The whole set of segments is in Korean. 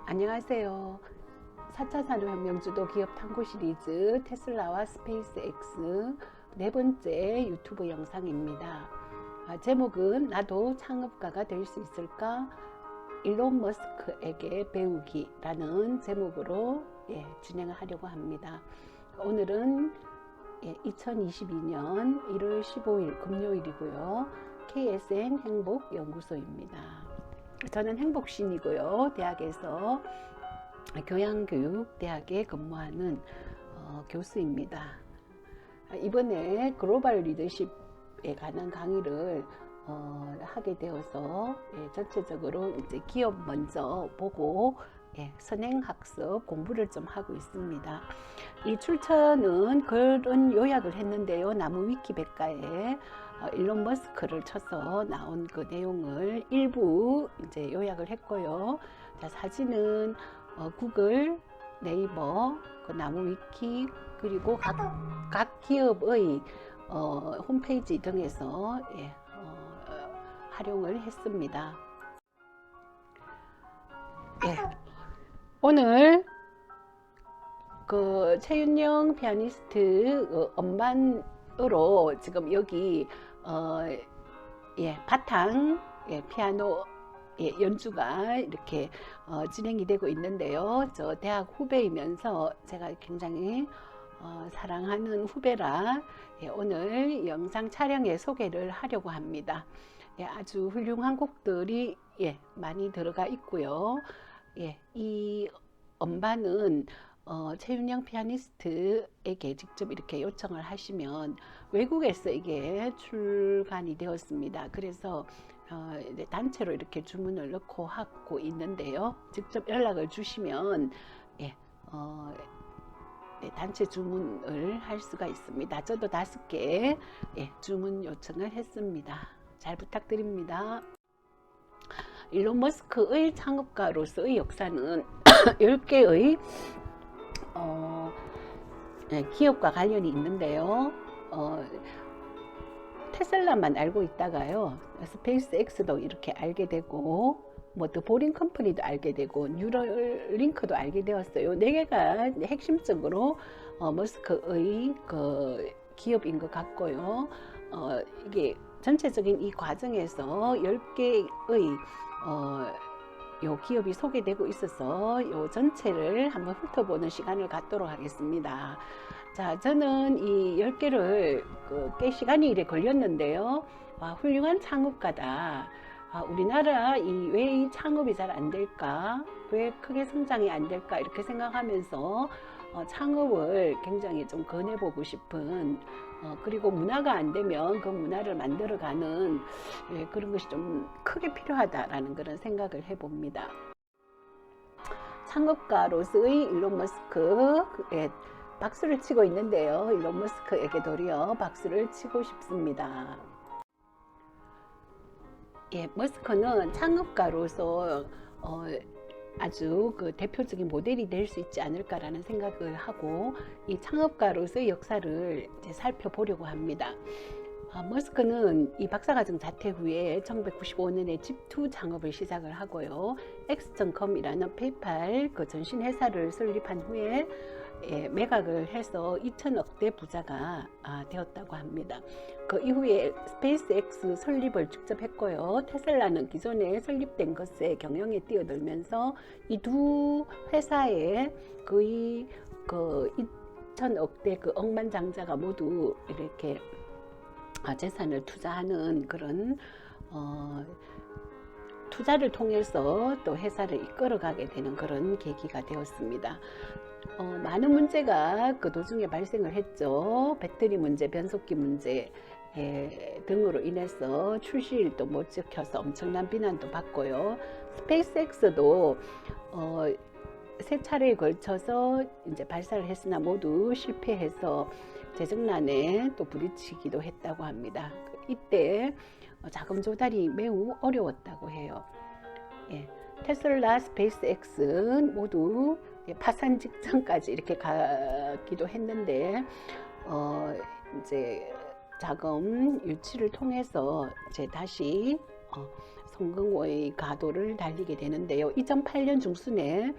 안녕하세요. 4차 산업혁명 주도 기업 탐구 시리즈 테슬라와 스페이스X 네 번째 유튜브 영상입니다. 제목은 나도 창업가가 될 수 있을까? 일론 머스크에게 배우기라는 제목으로 진행을 하려고 합니다. 오늘은 2022년 1월 15일 금요일이고요. KSN 행복연구소입니다. 저는 행복신이고요. 대학에서 교양교육대학에 근무하는 교수입니다. 이번에 글로벌 리더십에 관한 강의를 하게 되어서 전체적으로 이제 기업 먼저 보고 선행학습 공부를 좀 하고 있습니다. 이 출처는 그런 요약을 했는데요. 나무 위키백과에 일론 머스크를 쳐서 나온 그 내용을 일부 이제 요약을 했고요. 자, 사진은 구글, 네이버, 그 나무 위키 그리고 각 기업의 홈페이지 등에서 활용을 했습니다. 오늘 그 최윤영 피아니스트 음반으로 지금 여기 바탕 피아노 연주가 이렇게 진행이 되고 있는데요. 저 대학 후배이면서 제가 굉장히 사랑하는 후배라 오늘 영상 촬영에 소개를 하려고 합니다. 아주 훌륭한 곡들이 많이 들어가 있고요. 이 음반은 최윤영 피아니스트에게 직접 이렇게 요청을 하시면 외국에서 이게 출간이 되었습니다. 그래서 단체로 이렇게 주문을 넣고 하고 있는데요. 직접 연락을 주시면 단체 주문을 할 수가 있습니다. 저도 5개 주문 요청을 했습니다. 잘 부탁드립니다. 일론 머스크의 창업가로서의 역사는 10개의 기업과 관련이 있는데요. 테슬라만 알고 있다가요. 스페이스X도 이렇게 알게 되고 더 보링 컴퍼니도 알게 되고 뉴럴링크도 알게 되었어요. 4개가 핵심적으로 머스크의 그 기업인 것 같고요. 이게 전체적인 이 과정에서 10개의 요 기업이 소개되고 있어서 요 전체를 한번 훑어보는 시간을 갖도록 하겠습니다. 자, 저는 이 10개를 꽤 시간이 이래 걸렸는데요. 훌륭한 창업가다. 우리나라 왜 이 창업이 잘 안 될까? 왜 크게 성장이 안 될까? 이렇게 생각하면서 창업을 굉장히 좀 권해보고 싶은 그리고 문화가 안 되면 그 문화를 만들어가는 그런 것이 좀 크게 필요하다라는 그런 생각을 해봅니다. 창업가로서의 일론 머스크에 박수를 치고 있는데요. 일론 머스크에게 도리어 박수를 치고 싶습니다. 머스크는 창업가로서 아주 그 대표적인 모델이 될 수 있지 않을까라는 생각을 하고 이 창업가로서의 역사를 이제 살펴보려고 합니다. 머스크는 이 박사과정 자퇴 후에 1995년에 집2 창업을 시작을 하고요. X.com이라는 페이팔 그 전신 회사를 설립한 후에 매각을 해서 2천억대 부자가 되었다고 합니다. 그 이후에 스페이스X 설립을 직접 했고요. 테슬라는 기존에 설립된 것에 경영에 뛰어들면서 이 두 회사에 거의 그 2천억대 그 억만장자가 모두 이렇게 재산을 투자하는 그런 투자를 통해서 또 회사를 이끌어가게 되는 그런 계기가 되었습니다. 많은 문제가 그 도중에 발생을 했죠. 배터리 문제, 변속기 문제 등으로 인해서 출시일도 못 지켜서 엄청난 비난도 받고요. 스페이스X도 3차례에 걸쳐서 이제 발사를 했으나 모두 실패해서 재정난에 또 부딪히기도 했다고 합니다. 이때 자금 조달이 매우 어려웠다고 해요. 테슬라, 스페이스X는 모두 파산 직전까지 이렇게 가기도 했는데 이제 자금 유치를 통해서 이제 다시 성공의 가도를 달리게 되는데요. 2008년 중순에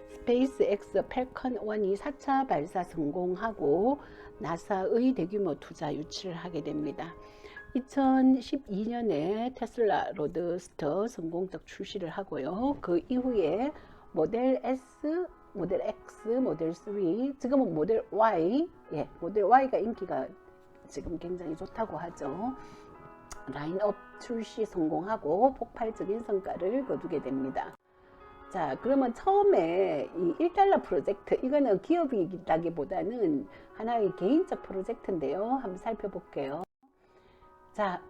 스페이스X 펠컨 1이 4차 발사 성공하고 나사의 대규모 투자 유치를 하게 됩니다. 2012년에 테슬라 로드스터 성공적 출시를 하고요. 그 이후에 모델 S, 모델 X, 모델 3, 지금은 모델 Y, 모델 Y가 인기가 지금 굉장히 좋다고 하죠. 라인업 출시 성공하고 폭발적인 성과를 거두게 됩니다. 자, 그러면 처음에 이 1달러 프로젝트, 이거는 기업이라기보다는 하나의 개인적 프로젝트인데요. 한번 살펴볼게요. 자,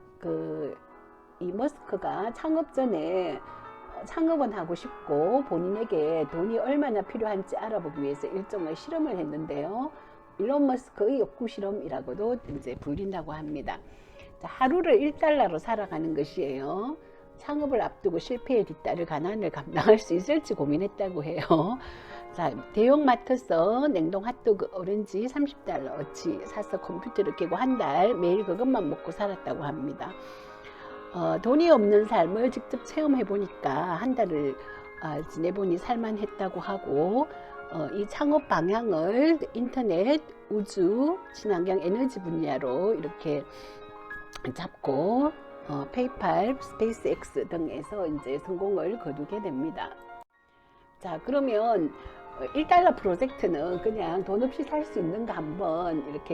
이 머스크가 창업 전에 창업은 하고 싶고 본인에게 돈이 얼마나 필요한지 알아보기 위해서 일종의 실험을 했는데요. 일론 머스크의 욕구 실험이라고도 이제 불린다고 합니다. 자, 하루를 1달러로 살아가는 것이에요. 창업을 앞두고 실패에 뒤따를 가난을 감당할 수 있을지 고민했다고 해요. 자, 대형마트에서 냉동 핫도그, 오렌지 30달러어치 사서 컴퓨터를 켜고 한 달 매일 그것만 먹고 살았다고 합니다. 돈이 없는 삶을 직접 체험해 보니까 한 달을 지내보니 살만했다고 하고, 이 창업 방향을 인터넷, 우주, 친환경 에너지 분야로 이렇게 잡고 페이팔, 스페이스X 등에서 이제 성공을 거두게 됩니다. 자, 그러면 1달러 프로젝트는 그냥 돈 없이 살 수 있는가 한번 이렇게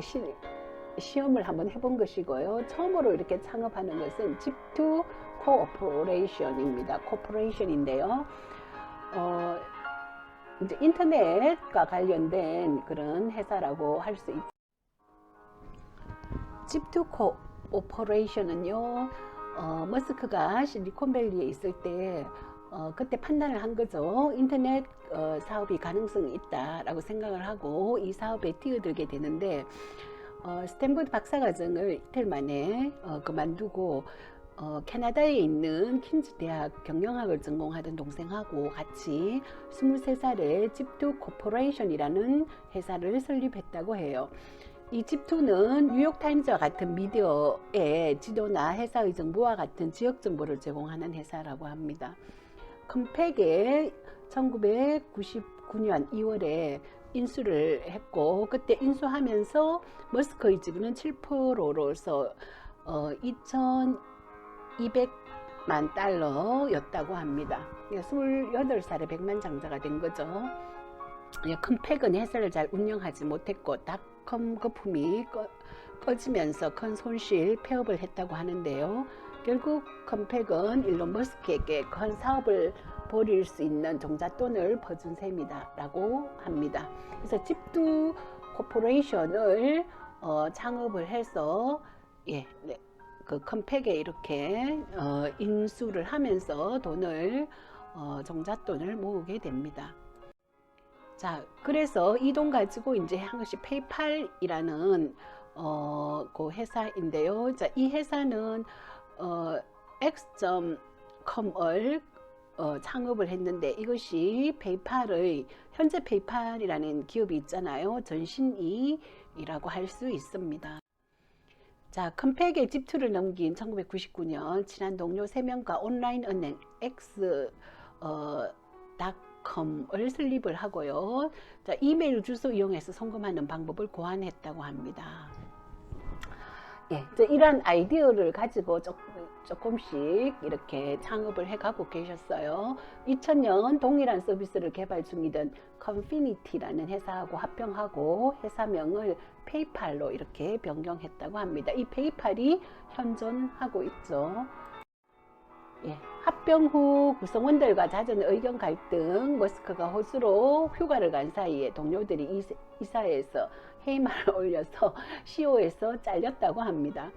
시험을 한번 해본 것이고요. 처음으로 이렇게 창업하는 것은 Chip2 코퍼레이션입니다. 코퍼레이션인데요. 이제 인터넷과 관련된 그런 회사라고 할 수 있죠. Chip2 코퍼레이션은요, 머스크가 실리콘밸리에 있을 때 그때 판단을 한 거죠. 인터넷 사업이 가능성이 있다라고 생각을 하고 이 사업에 뛰어들게 되는데, 스탠퍼드 박사과정을 이틀 만에 그만두고 캐나다에 있는 퀸즈 대학 경영학을 전공하던 동생하고 같이 23살에 Chip2 코퍼레이션이라는 회사를 설립했다고 해요. 이 Chip2는 뉴욕타임즈와 같은 미디어의 지도나 회사의 정보와 같은 지역 정보를 제공하는 회사라고 합니다. 컴팩에 1999년 2월에 인수를 했고, 그때 인수하면서 머스크의 지분은 7%로서 2,200만 달러였다고 합니다. 28살에 100만 장자가 된 거죠. 컴팩은 회사를 잘 운영하지 못했고 닷컴 거품이 꺼지면서 큰 손실, 폐업을 했다고 하는데요. 결국 컴팩은 일론 머스크에게 큰 사업을 벌일 수 있는 종잣돈을 퍼준 셈이다 라고 합니다. 그래서 Chip2 코퍼레이션을 창업을 해서 그 컴팩에 이렇게 인수를 하면서 종잣돈을 모으게 됩니다. 자, 그래서 이 돈 가지고 이제 한 것이 페이팔이라는 그 회사인데요. 자, 이 회사는 X.com을 창업을 했는데, 이것이 페이팔의 현재 페이팔이라는 기업이 있잖아요. 전신이라고 할 수 있습니다. 자, 컴팩에 Chip2를 넘긴 1999년 친한 동료 3명과 온라인 은행 X.com을 설립을 하고요. 자, 이메일 주소 이용해서 송금하는 방법을 고안했다고 합니다. 이러한 아이디어를 가지고 조금씩 이렇게 창업을 해가고 계셨어요. 2000년 동일한 서비스를 개발 중이던 컨피니티라는 회사하고 합병하고 회사명을 페이팔로 이렇게 변경했다고 합니다. 이 페이팔이 현존하고 있죠. 합병 후 구성원들과 잦은 의견 갈등, 머스크가 호주로 휴가를 간 사이에 동료들이 이사회에서 회의말을 올려서 CEO에서 잘렸다고 합니다.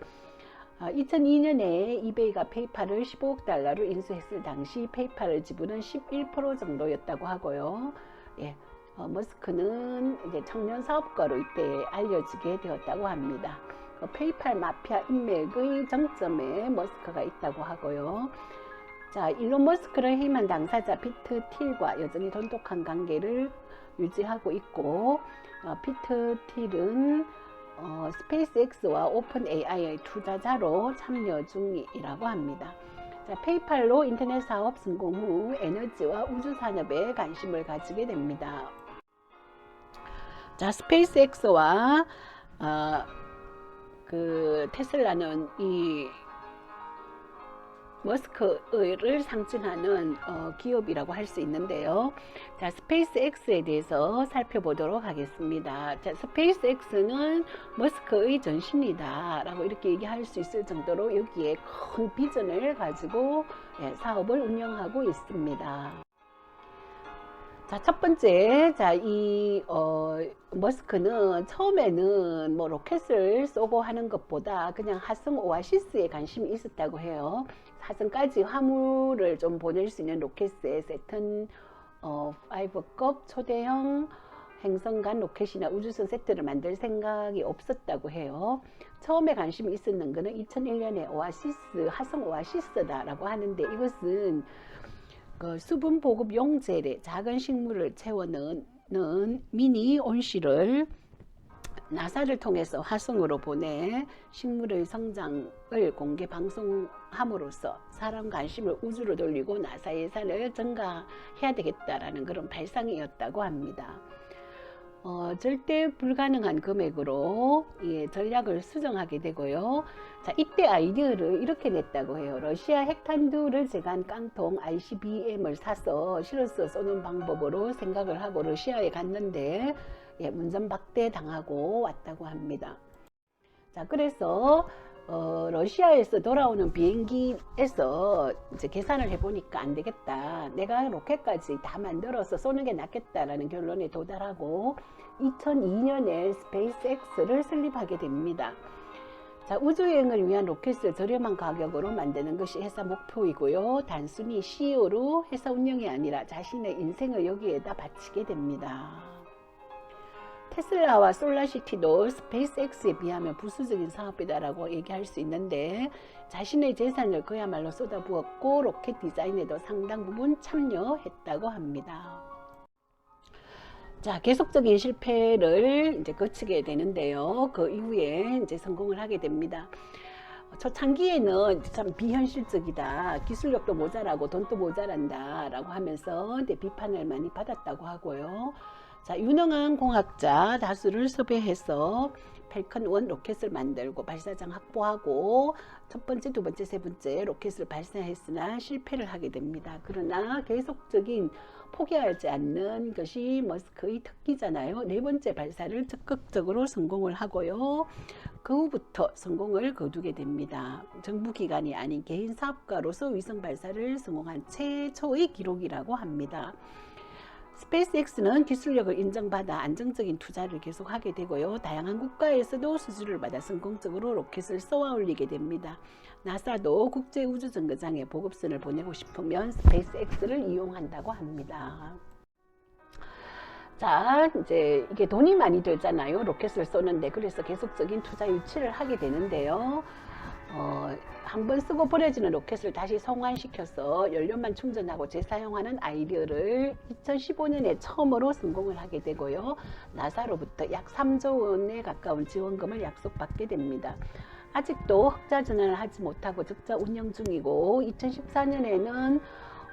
2002년에 이베이가 페이팔을 15억 달러로 인수했을 당시 페이팔의 지분은 11% 정도였다고 하고요. 머스크는 이제 청년 사업가로 이때 알려지게 되었다고 합니다. 페이팔 마피아 인맥의 정점에 머스크가 있다고 하고요. 자, 일론 머스크를 해임한 당사자 피트 틸과 여전히 돈독한 관계를 유지하고 있고, 피트 틸은 스페이스X와 오픈 AI의 투자자로 참여 중이라고 합니다. 자, 페이팔로 인터넷 사업 성공 후 에너지와 우주 산업에 관심을 가지게 됩니다. 자, 스페이스X와 테슬라는 이 머스크를 상징하는 기업이라고 할 수 있는데요. 자, 스페이스X에 대해서 살펴보도록 하겠습니다. 자, 스페이스X는 머스크의 전신이다 라고 이렇게 얘기할 수 있을 정도로 여기에 큰 비전을 가지고 사업을 운영하고 있습니다. 자, 첫 번째, 자, 이 머스크는 처음에는 뭐 로켓을 쏘고 하는 것보다 그냥 하성 오아시스에 관심이 있었다고 해요. 하성까지 화물을 좀 보낼 수 있는 로켓에 세턴 5급 초대형 행성 간 로켓이나 우주선 세트를 만들 생각이 없었다고 해요. 처음에 관심이 있었는 것은 2001년에 오아시스, 하성 오아시스다라고 하는데, 이것은 수분 보급 용젤에 작은 식물을 채워넣는 미니 온실을 나사를 통해서 화성으로 보내 식물의 성장을 공개 방송함으로써 사람 관심을 우주로 돌리고 나사 예산을 증가해야 되겠다라는 그런 발상이었다고 합니다. 절대 불가능한 금액으로 전략을 수정하게 되고요. 자, 이때 아이디어를 이렇게 냈다고 해요. 러시아 핵탄두를 제거한 깡통 ICBM을 사서 실어서 쏘는 방법으로 생각을 하고 러시아에 갔는데 문전박대 당하고 왔다고 합니다. 자, 그래서 러시아에서 돌아오는 비행기에서 이제 계산을 해보니까 안 되겠다. 내가 로켓까지 다 만들어서 쏘는 게 낫겠다라는 결론에 도달하고 2002년에 스페이스X를 설립하게 됩니다. 자, 우주여행을 위한 로켓을 저렴한 가격으로 만드는 것이 회사 목표이고요. 단순히 CEO로 회사 운영이 아니라 자신의 인생을 여기에다 바치게 됩니다. 테슬라와 솔라시티도 스페이스X에 비하면 부수적인 사업이다라고 얘기할 수 있는데, 자신의 재산을 그야말로 쏟아부었고 로켓 디자인에도 상당 부분 참여했다고 합니다. 자, 계속적인 실패를 이제 거치게 되는데요. 그 이후에 이제 성공을 하게 됩니다. 초창기에는 참 비현실적이다, 기술력도 모자라고 돈도 모자란다 라고 하면서 비판을 많이 받았다고 하고요. 자, 유능한 공학자 다수를 섭외해서 펠컨 1 로켓을 만들고 발사장 확보하고 첫 번째, 두 번째, 세 번째 로켓을 발사했으나 실패를 하게 됩니다. 그러나 계속적인 포기하지 않는 것이 머스크의 특기잖아요. 네 번째 발사를 적극적으로 성공을 하고요. 그 후부터 성공을 거두게 됩니다. 정부기관이 아닌 개인 사업가로서 위성 발사를 성공한 최초의 기록이라고 합니다. 스페이스X는 기술력을 인정받아 안정적인 투자를 계속하게 되고요. 다양한 국가에서도 수주를 받아 성공적으로 로켓을 쏘아 올리게 됩니다. 나사도 국제우주정거장에 보급선을 보내고 싶으면 스페이스X를 이용한다고 합니다. 자, 이제 이게 돈이 많이 들잖아요. 로켓을 쏘는데. 그래서 계속적인 투자 유치를 하게 되는데요. 한번 쓰고 버려지는 로켓을 다시 성환시켜서 연료만 충전하고 재사용하는 아이디어를 2015년에 처음으로 성공을 하게 되고요. 나사로부터 약 3조 원에 가까운 지원금을 약속받게 됩니다. 아직도 흑자 전환을 하지 못하고 적자 운영 중이고 2014년에는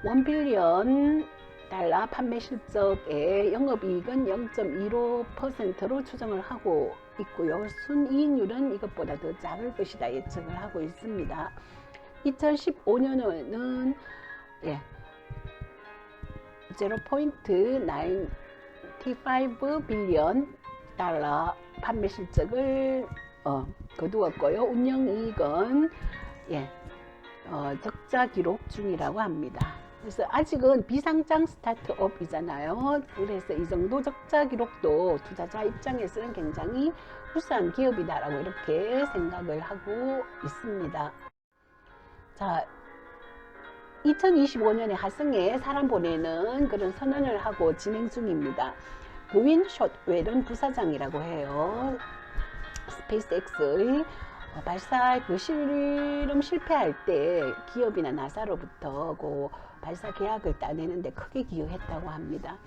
1빌리언 달러 판매 실적의 영업이익은 0.15%로 추정을 하고 있고요. 순이익률은 이것보다 더 작을 것이다 예측을 하고 있습니다. 2015년에는 0.95 빌리언 달러 판매 실적을 거두었고요. 운영이익은 적자 기록 중이라고 합니다. 그래서 아직은 비상장 스타트업이잖아요. 그래서 이 정도 적자 기록도 투자자 입장에서는 굉장히 우수한 기업이다라고 이렇게 생각을 하고 있습니다. 자, 2025년에 화성에 사람 보내는 그런 선언을 하고 진행 중입니다. 그윈 숏웰은 부사장이라고 해요. 스페이스X의 발사 실험 실패할 때 기업이나 나사로부터 발사 계약을 따내는데 크게 기여했다고 합니다.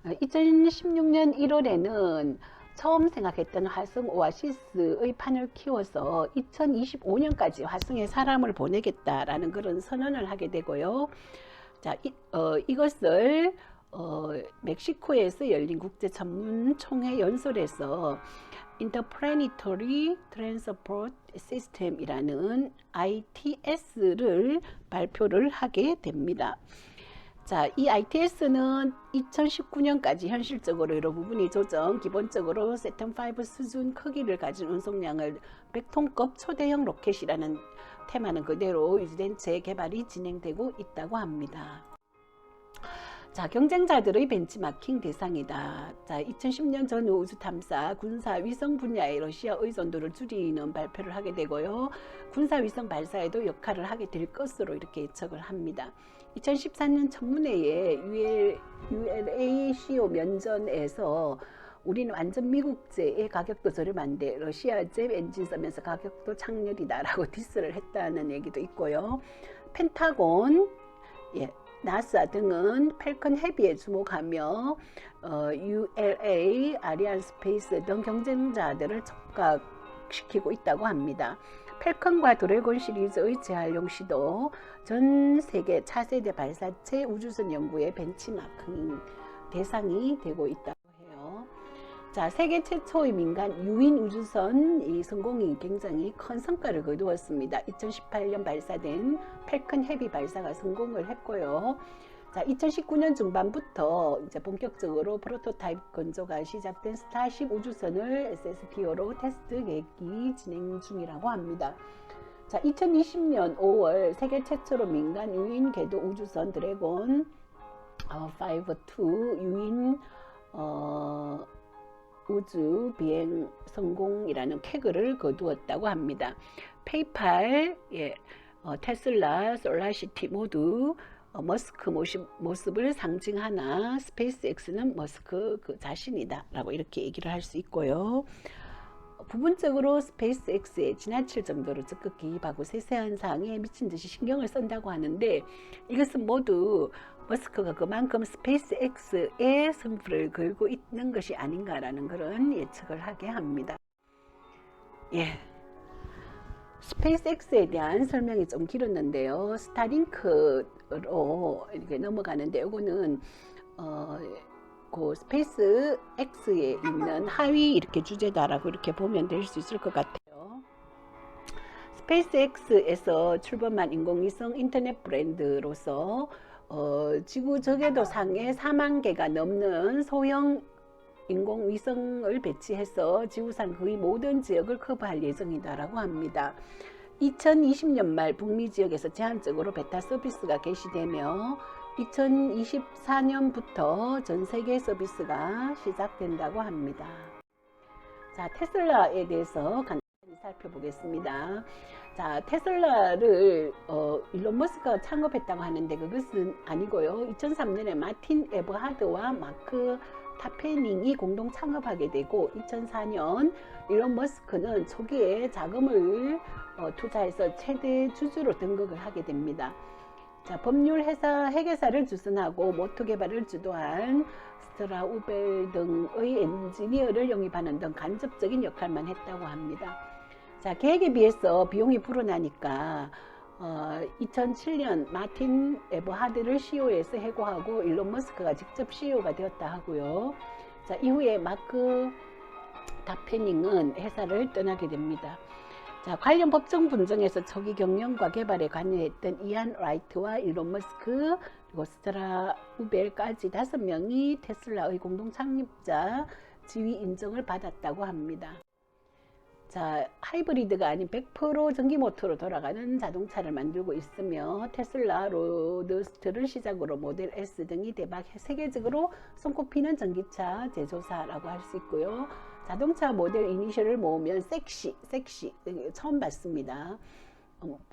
2016년 1월에는 처음 생각했던 화성 오아시스의 판을 키워서 2025년까지 화성에 사람을 보내겠다라는 그런 선언을 하게 되고요. 자, 이것을 멕시코에서 열린 국제 전문 총회 연설에서 Interplanetary Transport System이라는 ITS를 발표를 하게 됩니다. 자, 이 ITS는 2019년까지 현실적으로 여러 부분이 조정, 기본적으로 세턴5 수준 크기를 가진 운송량을 100톤급 초대형 로켓이라는 테마는 그대로 유지된 채 개발이 진행되고 있다고 합니다. 자, 경쟁자들의 벤치마킹 대상이다. 자, 2010년 전후 우주 탐사, 군사 위성 분야의 러시아 의존도를 줄이는 발표를 하게 되고요. 군사 위성 발사에도 역할을 하게 될 것으로 이렇게 예측을 합니다. 2014년 청문회에 ULA-CO 면전에서 우리는 완전 미국제의 가격도 저렴한데 러시아제 엔진 쓰면서 가격도 창렬이다라고 디스를 했다는 얘기도 있고요. 펜타곤, 나사 등은 펠컨 헤비에 주목하며 ULA, 아리안스페이스 등 경쟁자들을 촉각시키고 있다고 합니다. 펠컨과 드래곤 시리즈의 재활용 시도 전 세계 차세대 발사체 우주선 연구의 벤치마킹 대상이 되고 있다고 해요. 자, 세계 최초의 민간 유인 우주선 이 성공이 굉장히 큰 성과를 거두었습니다. 2018년 발사된 펠컨 헤비 발사가 성공을 했고요. 자, 2019년 중반부터 이제 본격적으로 프로토타입 건조가 시작된 스타쉽 우주선을 SSTO로 테스트 계획이 진행 중이라고 합니다. 자, 2020년 5월 세계 최초로 민간 유인 궤도 우주선 드래곤 5-2 유인 우주 비행 성공이라는 쾌거를 거두었다고 합니다. 페이팔, 테슬라, 솔라시티 모두 머스크 모습을 상징하나 스페이스X는 머스크 그 자신이다라고 이렇게 얘기를 할 수 있고요. 부분적으로 스페이스X에 지나칠 정도로 적극 개입하고 세세한 사항에 미친 듯이 신경을 쓴다고 하는데 이것은 모두 머스크가 그만큼 스페이스X의 승부를 걸고 있는 것이 아닌가라는 그런 예측을 하게 합니다. 스페이스X에 대한 설명이 좀 길었는데요. 스타링크로 이렇게 넘어가는데 이거는 그 스페이스 X에 있는 하위 이렇게 주제다라고 이렇게 보면 될 수 있을 것 같아요. 스페이스 X에서 출범한 인공위성 인터넷 브랜드로서 지구 저궤도 상에 4만 개가 넘는 소형 인공위성을 배치해서 지구상 거의 모든 지역을 커버할 예정이다라고 합니다. 2020년 말 북미 지역에서 제한적으로 베타 서비스가 개시되며 2024년부터 전 세계 서비스가 시작된다고 합니다. 자, 테슬라에 대해서 간단히 살펴보겠습니다. 자, 테슬라를 일론 머스크가 창업했다고 하는데 그것은 아니고요. 2003년에 마틴 에버하드와 마크 타페닝이 공동 창업하게 되고 2004년 일론 머스크는 초기에 자금을 투자해서 최대 주주로 등극을 하게 됩니다. 자, 법률 회계사를 주선하고 모터 개발을 주도한 스트라우벨 등의 엔지니어를 영입하는 등 간접적인 역할만 했다고 합니다. 자, 계획에 비해서 비용이 불어나니까 2007년 마틴 에버하드를 CEO에서 해고하고 일론 머스크가 직접 CEO가 되었다 하고요. 자, 이후에 마크 다페닝은 회사를 떠나게 됩니다. 자, 관련 법정 분쟁에서 초기 경영과 개발에 관여했던 이안 라이트와 일론 머스크 그리고 스트라우벨까지 5명이 테슬라의 공동 창립자 지위 인정을 받았다고 합니다. 자, 하이브리드가 아닌 100% 전기 모터로 돌아가는 자동차를 만들고 있으며 테슬라, 로드스터를 시작으로 모델 S 등이 대박 세계적으로 손꼽히는 전기차 제조사라고 할 수 있고요. 자동차 모델 이니셜을 모으면 섹시 처음 봤습니다.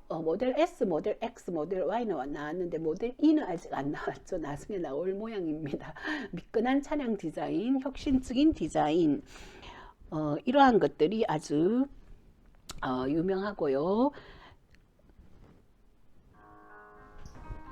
모델 S, 모델 X, 모델 Y는 나왔는데 모델 E는 아직 안 나왔죠. 나중에 나올 모양입니다. 미끈한 차량 디자인, 혁신적인 디자인 이러한 것들이 아주 유명하고요.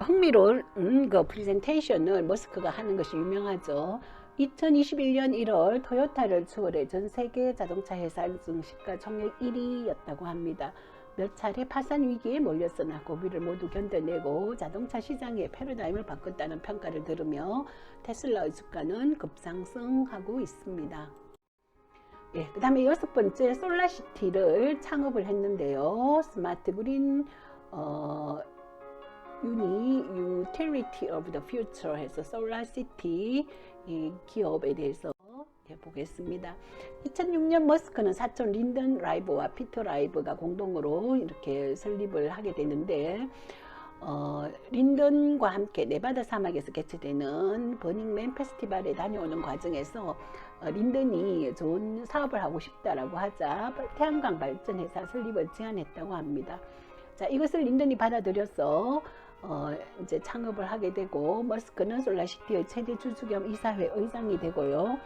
흥미로운 그 프레젠테이션을 머스크가 하는 것이 유명하죠. 2021년 1월 토요타를 추월해 전 세계 자동차 회사 증시가 총액 1위였다고 합니다. 몇 차례 파산 위기에 몰렸으나 고비를 모두 견뎌내고 자동차 시장의 패러다임을 바꿨다는 평가를 들으며 테슬라의 주가는 급상승하고 있습니다. 예, 그 다음에 6번째 솔라시티를 창업을 했는데요. 스마트 그린 Utility of the Future 해서 솔라시티 이 기업에 대해서 보겠습니다. 2006년 머스크는 사촌 린던 라이브와 피터 라이브가 공동으로 이렇게 설립을 하게 되는데 린던과 함께 네바다 사막에서 개최되는 버닝맨 페스티벌에 다녀오는 과정에서 린던이 좋은 사업을 하고 싶다라고 하자 태양광 발전 회사 설립을 제안했다고 합니다. 자, 이것을 린던이 받아들여서 이제 창업을 하게 되고 머스크는 솔라시티의 최대 주주 겸 이사회 의장이 되고요.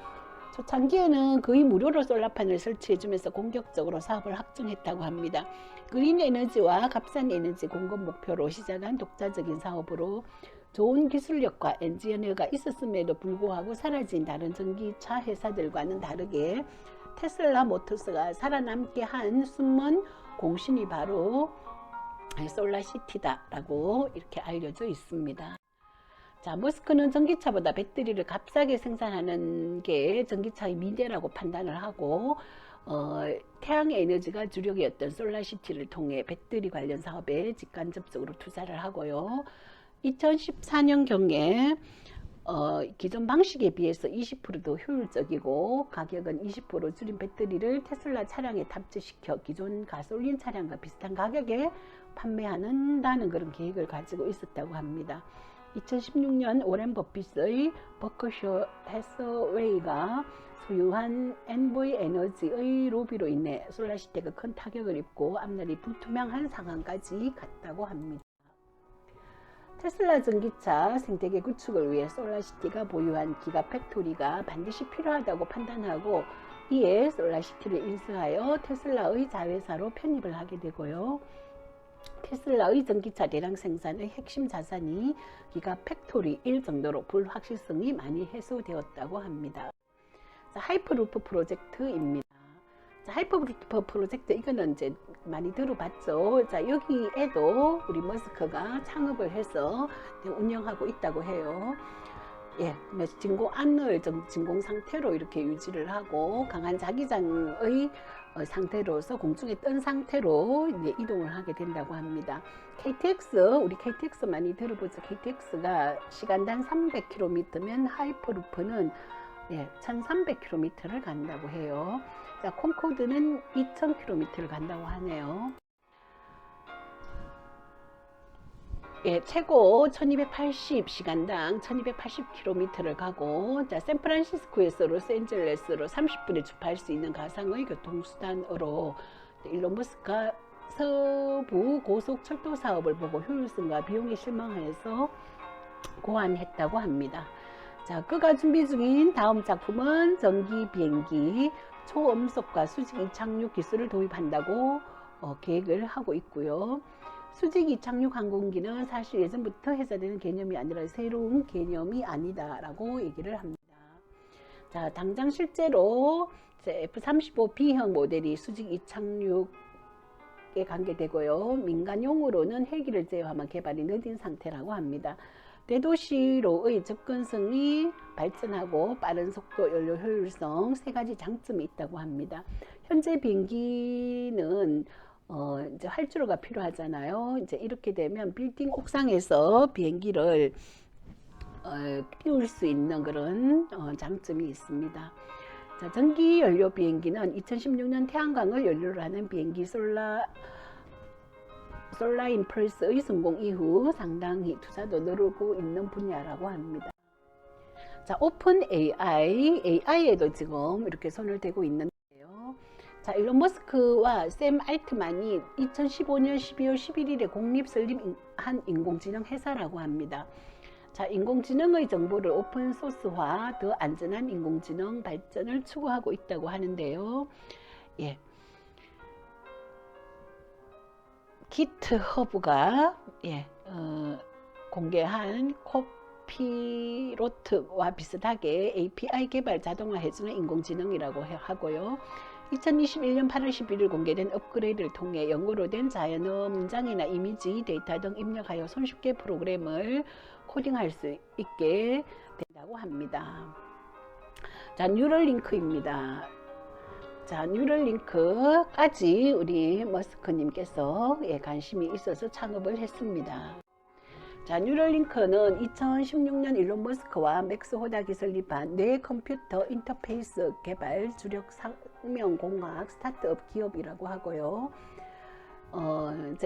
초창기에는 거의 무료로 솔라판을 설치해주면서 공격적으로 사업을 확정했다고 합니다. 그린 에너지와 값싼 에너지 공급 목표로 시작한 독자적인 사업으로 좋은 기술력과 엔지니어가 있었음에도 불구하고 사라진 다른 전기차 회사들과는 다르게 테슬라 모터스가 살아남게 한 숨은 공신이 바로 솔라시티다라고 이렇게 알려져 있습니다. 자, 머스크는 전기차보다 배터리를 값싸게 생산하는 게 전기차의 미래라고 판단을 하고 태양의 에너지가 주력이었던 솔라시티를 통해 배터리 관련 사업에 직간접적으로 투자를 하고요. 2014년경에 기존 방식에 비해서 20%더 효율적이고 가격은 20% 줄인 배터리를 테슬라 차량에 탑재시켜 기존 가솔린 차량과 비슷한 가격에 판매한다는 그런 계획을 가지고 있었다고 합니다. 2016년 오렌 버핏의 버커셔 해서웨이가 소유한 엔보이 에너지의 로비로 인해 솔라시티가 큰 타격을 입고 앞날이 불투명한 상황까지 갔다고 합니다. 테슬라 전기차 생태계 구축을 위해 솔라시티가 보유한 기가팩토리가 반드시 필요하다고 판단하고 이에 솔라시티를 인수하여 테슬라의 자회사로 편입을 하게 되고요. 테슬라의 전기차 대량 생산의 핵심 자산이 기가팩토리 1 정도로 불확실성이 많이 해소되었다고 합니다. 자, 하이퍼루프 프로젝트입니다. 자, 하이퍼루프 프로젝트 이거는 이제 많이 들어봤죠. 자, 여기에도 우리 머스크가 창업을 해서 운영하고 있다고 해요. 예, 진공 안을 진공 상태로 이렇게 유지를 하고 강한 자기장의 상태로서 공중에 뜬 상태로 이제 이동을 하게 된다고 합니다. KTX, 우리 KTX 많이 들어보죠. KTX가 시간당 300km면 하이퍼루프는 1300km를 간다고 해요. 자, 콩코드는 2000km를 간다고 하네요. 예, 최고 1280 시간당 1280km를 가고, 자, 샌프란시스코에서 로스앤젤레스로 30분에 주파할 수 있는 가상의 교통수단으로 일론 머스크가 서부 고속철도 사업을 보고 효율성과 비용에 실망해서 고안했다고 합니다. 자, 그가 준비 중인 다음 작품은 전기 비행기 초음속과 수직 이착륙 기술을 도입한다고 계획을 하고 있고요. 수직 이착륙 항공기는 사실 예전부터 회자되는 개념이 아니라 새로운 개념이 아니다라고 얘기를 합니다. 자, 당장 실제로 F-35B형 모델이 수직 이착륙에 관계되고요. 민간용으로는 헬기를 제어하면 개발이 늦은 상태라고 합니다. 대도시로의 접근성이 발전하고 빠른 속도, 연료 효율성 세 가지 장점이 있다고 합니다. 현재 비행기는 이제 활주로가 필요하잖아요. 이제 이렇게 되면 빌딩 옥상에서 비행기를 띄울 수 있는 그런 장점이 있습니다. 자, 전기 연료 비행기는 2016년 태양광을 연료로 하는 비행기 솔라임펄스의 성공 이후 상당히 투자도 늘고 있는 분야라고 합니다. 자, 오픈 AI에도 지금 이렇게 손을 대고 있는데요. 자, 일론 머스크와 샘 알트만이 2015년 12월 11일에 공립 설립한 인공지능 회사라고 합니다. 자, 인공지능의 정보를 오픈소스화, 더 안전한 인공지능 발전을 추구하고 있다고 하는데요. 예. 기트허브가 공개한 코피로트와 비슷하게 API 개발 자동화해주는 인공지능이라고 하고요. 2021년 8월 11일 공개된 업그레이드를 통해 영어로 된 자연어, 문장이나 이미지, 데이터 등 입력하여 손쉽게 프로그램을 코딩할 수 있게 된다고 합니다. 자, 뉴럴링크입니다. 자, 뉴럴링크까지 우리 머스크님께서 관심이 있어서 창업을 했습니다. 자, 뉴럴링크는 2016년 일론 머스크와 맥스 호다 기설립한 뇌 컴퓨터 인터페이스 개발 주력 상명공학 스타트업 기업이라고 하고요.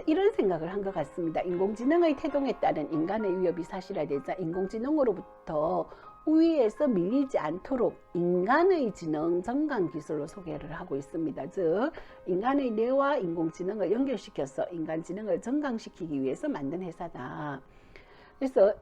이런 생각을 한 것 같습니다. 인공지능의 태동에 따른 인간의 위협이 사실화되자 인공지능으로부터 우위에서 밀리지 않도록 인간의 지능 정강 기술로 소개를 하고 있습니다. 즉, 인간의 뇌와 인공지능을 연결시켜서 인간 지능을 정강시키기 위해서 만든 회사다. 그래서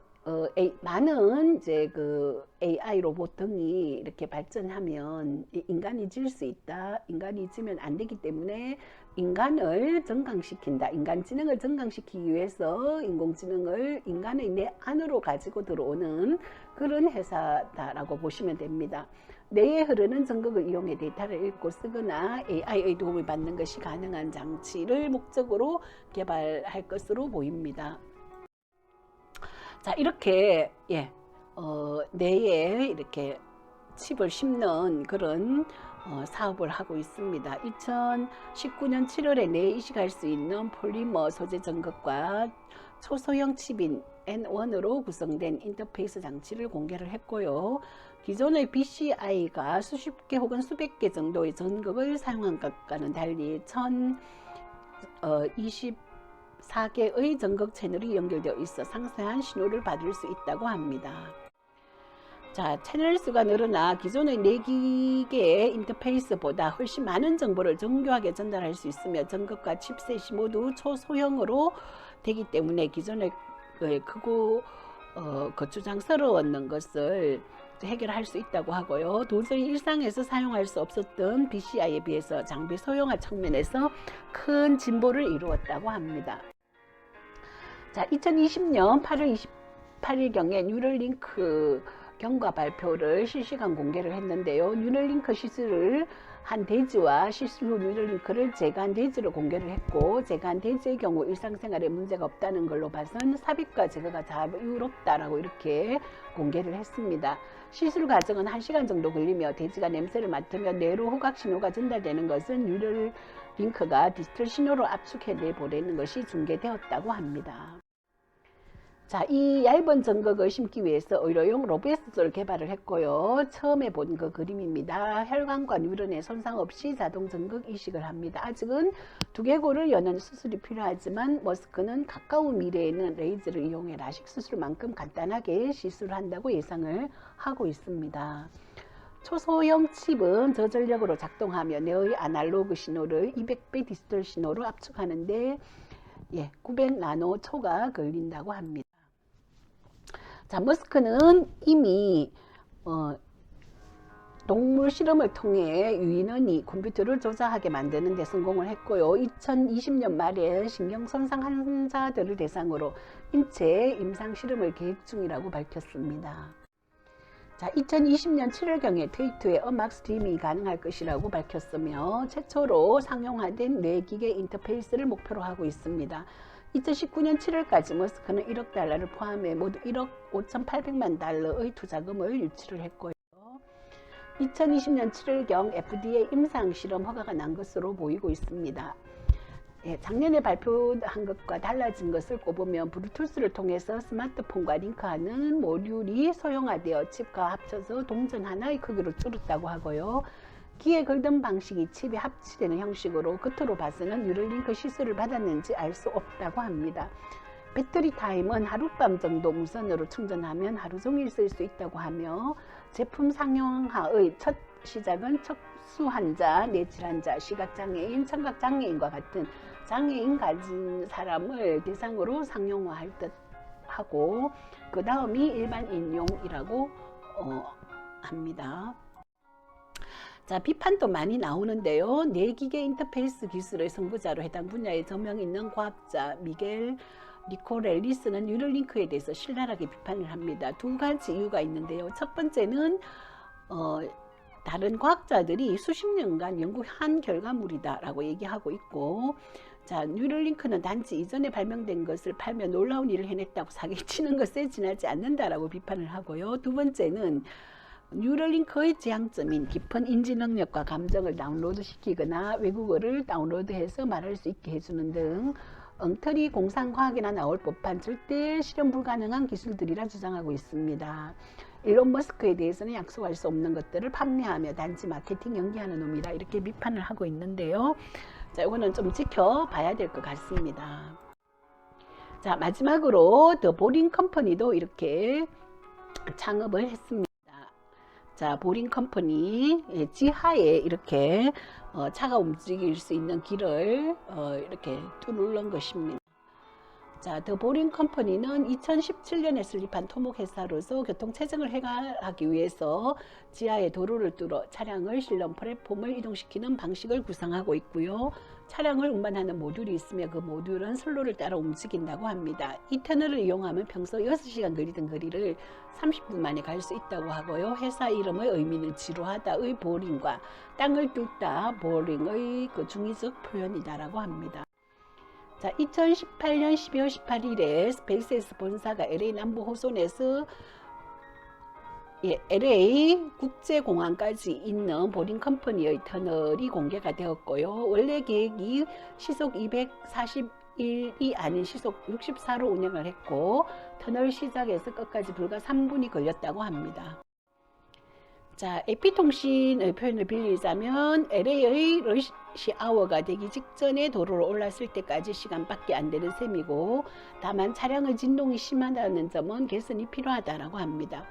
많은 이제 그 AI 로봇 등이 이렇게 발전하면 인간이 질 수 있다. 인간이 지면 안 되기 때문에 인간을 정강시킨다. 인간 지능을 정강시키기 위해서 인공지능을 인간의 뇌 안으로 가지고 들어오는 그런 회사다라고 보시면 됩니다. 뇌에 흐르는 전극을 이용해 데이터를 읽고 쓰거나 AI의 도움을 받는 것이 가능한 장치를 목적으로 개발할 것으로 보입니다. 자, 이렇게 뇌에 이렇게 칩을 심는 그런 사업을 하고 있습니다. 2019년 7월에 뇌에 이식할 수 있는 폴리머 소재 전극과 초소형 칩인 N1으로 구성된 인터페이스 장치를 공개를 했고요. 기존의 BCI가 수십 개 혹은 수백 개 정도의 전극을 사용한 것과는 달리 1024개의 전극 채널이 연결되어 있어 상세한 신호를 받을 수 있다고 합니다. 자, 채널 수가 늘어나 기존의 4기계 인터페이스보다 훨씬 많은 정보를 정교하게 전달할 수 있으며 전극과 칩셋이 모두 초소형으로 되기 때문에 기존의 크고 거추장스러웠는 것을 해결할 수 있다고 하고요. 도저히 일상에서 사용할 수 없었던 BCI에 비해서 장비 소형화 측면에서 큰 진보를 이루었다고 합니다. 자, 2020년 8월 28일경에 뉴럴링크 경과 발표를 실시간 공개를 했는데요. 뉴럴링크 시술을 한 대지와 시술 후 뉴럴링크를 제거한 대지를 공개를 했고, 제거한 대지의 경우 일상생활에 문제가 없다는 걸로 봐선 삽입과 제거가 자유롭다라고 이렇게 공개를 했습니다. 시술 과정은 1시간 정도 걸리며 대지가 냄새를 맡으면 뇌로 후각 신호가 전달되는 것은 뉴럴링크가 디지털 신호로 압축해 보내는 것이 중계되었다고 합니다. 자, 이 얇은 전극을 심기 위해서 의료용 로베스를 개발을 했고요. 처음에 본 그 그림입니다. 혈관과 뉴런에 손상 없이 자동 전극 이식을 합니다. 아직은 두개골을 여는 수술이 필요하지만 머스크는 가까운 미래에는 레이저를 이용해 라식 수술만큼 간단하게 시술한다고 예상을 하고 있습니다. 초소형 칩은 저전력으로 작동하며 뇌의 아날로그 신호를 200배 디지털 신호로 압축하는데 900나노초가 걸린다고 합니다. 자, 머스크는 이미 동물 실험을 통해 유인원이 컴퓨터를 조작하게 만드는 데 성공을 했고요. 2020년 말에 신경손상 환자들을 대상으로 인체 임상 실험을 계획 중이라고 밝혔습니다. 자, 2020년 7월경에 트위터에 음악 스트리밍이 가능할 것이라고 밝혔으며 최초로 상용화된 뇌기계 인터페이스를 목표로 하고 있습니다. 2019년 7월까지 머스크는 1억 달러를 포함해 모두 1억 5,800만 달러의 투자금을 유치를 했고요. 2020년 7월경 FDA 임상실험 허가가 난 것으로 보이고 있습니다. 작년에 발표한 것과 달라진 것을 꼽으면 블루투스를 통해서 스마트폰과 링크하는 모듈이 소형화되어 칩과 합쳐서 동전 하나의 크기로 줄었다고 하고요. 귀에 걸던 방식이 칩에 합치되는 형식으로 겉으로 봐서는 뉴럴링크 시술을 받았는지 알 수 없다고 합니다. 배터리 타임은 하룻밤 정도 무선으로 충전하면 하루 종일 쓸 수 있다고 하며 제품 상용화의 첫 시작은 척수 환자, 뇌질 환자, 시각장애인, 청각장애인과 같은 장애인 가진 사람을 대상으로 상용화할 듯 하고 그 다음이 일반 인용이라고 합니다. 자, 비판도 많이 나오는데요. 뇌기계 인터페이스 기술의 선구자로 해당 분야에 저명 있는 과학자 미겔 니코 렐리스는 뉴럴링크에 대해서 신랄하게 비판을 합니다. 두 가지 이유가 있는데요. 첫 번째는 다른 과학자들이 수십 년간 연구한 결과물이다라고 얘기하고 있고, 자, 뉴럴링크는 단지 이전에 발명된 것을 팔며 놀라운 일을 해냈다고 사기치는 것에 지나지 않는다라고 비판을 하고요. 두 번째는 뉴럴링크의 지향점인 깊은 인지 능력과 감정을 다운로드시키거나 외국어를 다운로드해서 말할 수 있게 해주는 등 엉터리 공상과학이나 나올 법한 절대 실현 불가능한 기술들이라 주장하고 있습니다. 일론 머스크에 대해서는 약속할 수 없는 것들을 판매하며 단지 마케팅 연기하는 놈이라 이렇게 비판을 하고 있는데요. 자, 이거는 좀 지켜봐야 될 것 같습니다. 자, 마지막으로 더 보링 컴퍼니도 이렇게 창업을 했습니다. 자, 보링 컴퍼니 지하에 이렇게 차가 움직일 수 있는 길을 이렇게 뚫는 것입니다. 자, 더 보링 컴퍼니는 2017년에 설립한 토목 회사로서 교통 체증을 해결하기 위해서 지하에 도로를 뚫어 차량을 실는 플랫폼을 이동시키는 방식을 구상하고 있고요. 차량을 운반하는 모듈이 있으며 그 모듈은 선로를 따라 움직인다고 합니다. 이 터널을 이용하면 평소 6시간 거리던 거리를 30분 만에 갈 수 있다고 하고요. 회사 이름의 의미는 지루하다의 보링과 땅을 뚫다 보링의 그 중의적 표현이다라고 합니다. 자, 2018년 12월 18일에 스페이스X 본사가 LA 남부 호선에서 LA 국제공항까지 있는 보링 컴퍼니의 터널이 공개가 되었고요. 원래 계획이 시속 241이 아닌 시속 64로 운영을 했고, 터널 시작에서 끝까지 불과 3분이 걸렸다고 합니다. 자, AP통신의 표현을 빌리자면 LA의 러시 아워가 되기 직전에 도로로 올랐을 때까지 시간밖에 안 되는 셈이고, 다만 차량의 진동이 심하다는 점은 개선이 필요하다라고 합니다.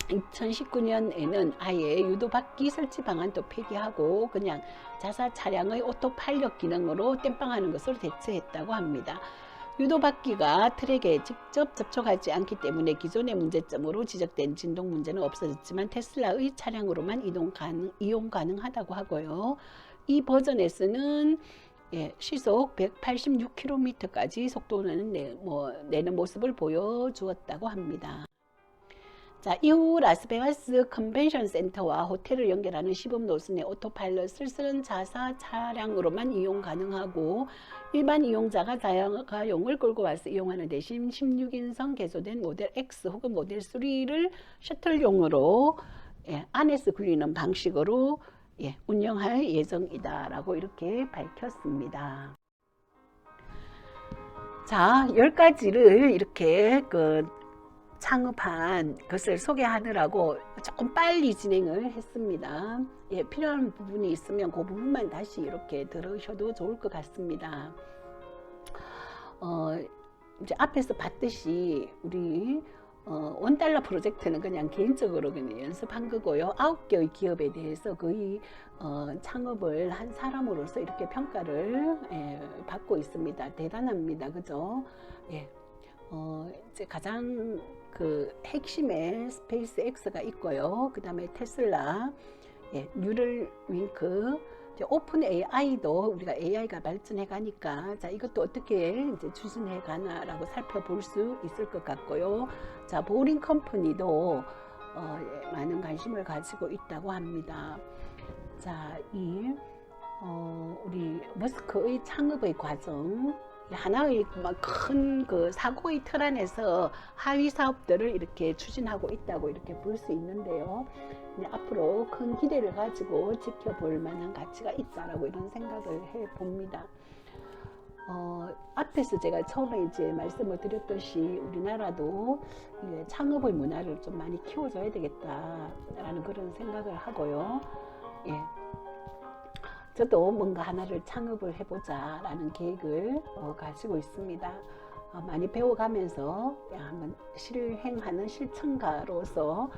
2019년에는 아예 유도바퀴 설치 방안도 폐기하고 그냥 자사 차량의 오토파일럿 기능으로 땜빵하는 것으로 대체했다고 합니다. 유도바퀴가 트랙에 직접 접촉하지 않기 때문에 기존의 문제점으로 지적된 진동 문제는 없어졌지만 테슬라의 차량으로만 이용 가능하다고 하고요. 이 버전에서는 시속 186km까지 속도는 내는 모습을 보여주었다고 합니다. 자, 이후 라스베가스 컨벤션 센터와 호텔을 연결하는 시범 노선의 오토파일럿을 쓰는 자사 차량으로만 이용 가능하고, 일반 이용자가 자가용을 끌고 와서 이용하는 대신 16인승 개조된 모델 X 혹은 모델 3를 셔틀용으로 안에서 굴리는 방식으로 운영할 예정이다라고 이렇게 밝혔습니다. 자, 10가지를 이렇게 창업한 것을 소개하느라고 조금 빨리 진행을 했습니다. 필요한 부분이 있으면 그 부분만 다시 이렇게 들으셔도 좋을 것 같습니다. 이제 앞에서 봤듯이 우리 $1 프로젝트는 그냥 개인적으로 그냥 연습한 거고요. 9개의 기업에 대해서 거의 창업을 한 사람으로서 이렇게 평가를 받고 있습니다. 대단합니다. 그죠? 이제 가장 핵심의 스페이스X가 있고요. 그 다음에 테슬라, 뉴럴링크, 오픈 AI도 우리가 AI가 발전해 가니까 자, 이것도 어떻게 이제 추진해 가나라고 살펴볼 수 있을 것 같고요. 자, 보링 컴퍼니도 많은 관심을 가지고 있다고 합니다. 자, 우리 머스크의 창업의 과정, 하나의 큰 사고의 틀 안에서 하위 사업들을 이렇게 추진하고 있다고 이렇게 볼 수 있는데요. 앞으로 큰 기대를 가지고 지켜볼 만한 가치가 있다라고 이런 생각을 해 봅니다. 앞에서 제가 처음에 이제 말씀을 드렸듯이 우리나라도 창업의 문화를 좀 많이 키워줘야 되겠다라는 그런 생각을 하고요. 저도 뭔가 하나를 창업을 해보자 라는 계획을 가지고 있습니다. 많이 배워가면서 한번 실행하는 실천가로서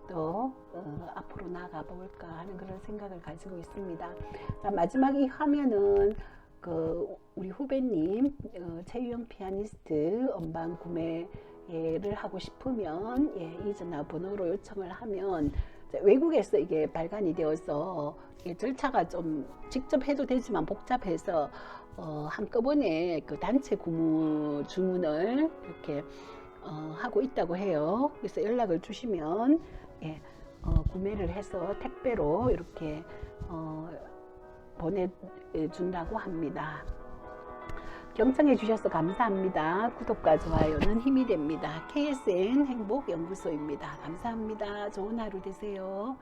또 앞으로 나아가 볼까 하는 그런 생각을 가지고 있습니다. 자, 마지막 이 화면은 우리 후배님 최유영 피아니스트 음반 구매를 하고 싶으면 이 전화번호로 요청을 하면 외국에서 이게 발간이 되어서 이게 절차가 좀 직접 해도 되지만 복잡해서 한꺼번에 그 단체 주문을 이렇게 하고 있다고 해요. 그래서 연락을 주시면 예, 구매를 해서 택배로 이렇게 보내준다고 합니다. 경청해 주셔서 감사합니다. 구독과 좋아요는 힘이 됩니다. KSN 행복연구소입니다. 감사합니다. 좋은 하루 되세요.